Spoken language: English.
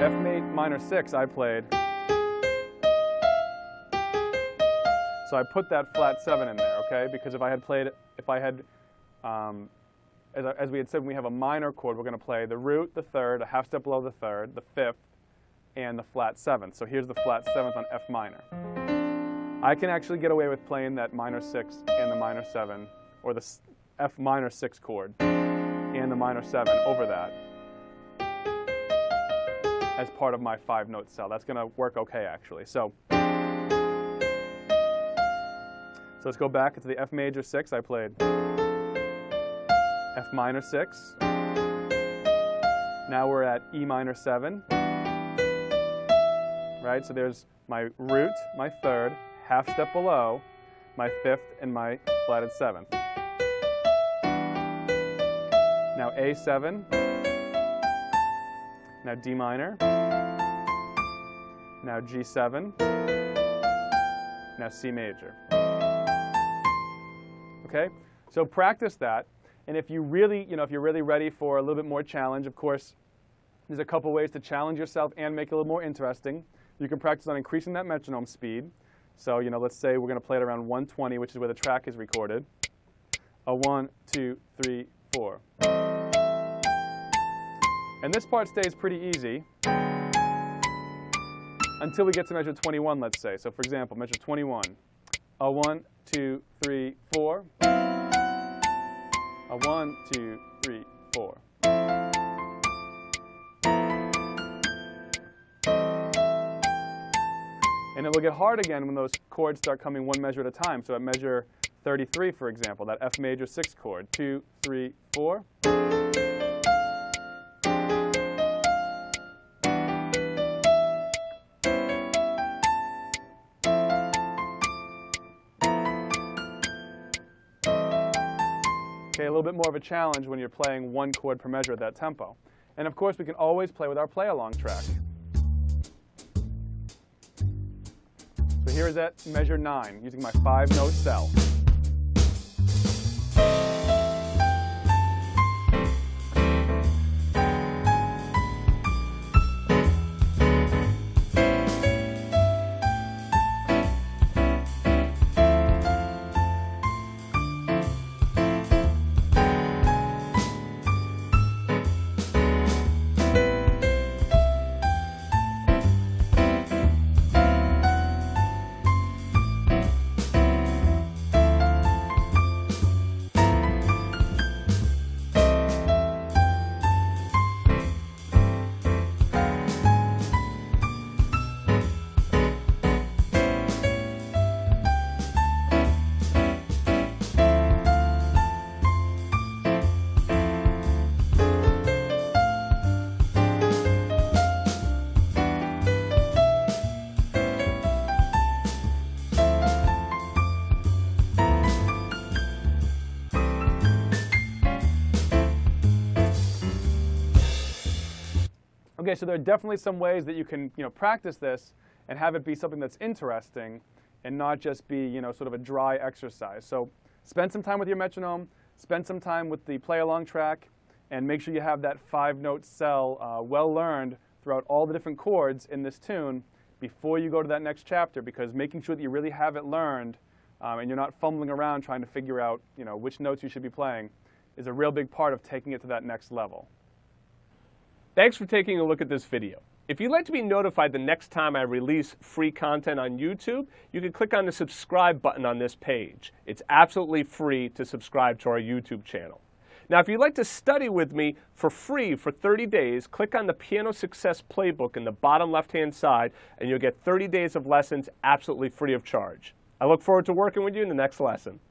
F minor 6 I played. So I put that flat 7 in there, okay? Because if I had, as we had said, when we have a minor chord, we're going to play the root, the third, a half step below the third, the fifth, and the flat 7th. So here's the flat 7th on F minor. I can actually get away with playing that minor 6 and the minor 7, or the F minor 6 chord and the minor 7 over that as part of my 5-note cell. That's going to work okay, actually. So let's go back to the F major 6 I played. F minor 6. Now we're at E minor 7. Right? So there's my root, my third, half step below, my fifth, and my flatted 7th. Now A7. Now D minor. Now G7. Now C major. Okay? So practice that. And if you really, if you're really ready for a little bit more challenge, of course, there's a couple ways to challenge yourself and make it a little more interesting. You can practice on increasing that metronome speed. So, let's say we're going to play it around 120, which is where the track is recorded. A 1, 2, 3, 4. And this part stays pretty easy until we get to measure 21, let's say. So, for example, measure 21. A 1, 2, 3, 4. A 1, 2, 3, 4. And it will get hard again when those chords start coming one measure at a time. So at measure 33, for example, that F major 6 chord, 2, 3, 4. Okay, a little bit more of a challenge when you're playing one chord per measure at that tempo. And of course, we can always play with our play-along track. So here is at measure 9, using my 5-note cell. Okay, so there are definitely some ways that you can, practice this and have it be something that's interesting and not just be, sort of a dry exercise. So spend some time with your metronome, spend some time with the play-along track, and make sure you have that 5-note cell well learned throughout all the different chords in this tune before you go to that next chapter, because making sure that you really have it learned and you're not fumbling around trying to figure out, which notes you should be playing is a real big part of taking it to that next level. Thanks for taking a look at this video. If you'd like to be notified the next time I release free content on YouTube, you can click on the subscribe button on this page. It's absolutely free to subscribe to our YouTube channel. Now, if you'd like to study with me for free for 30 days, click on the Piano Success Playbook in the bottom left-hand side, and you'll get 30 days of lessons absolutely free of charge. I look forward to working with you in the next lesson.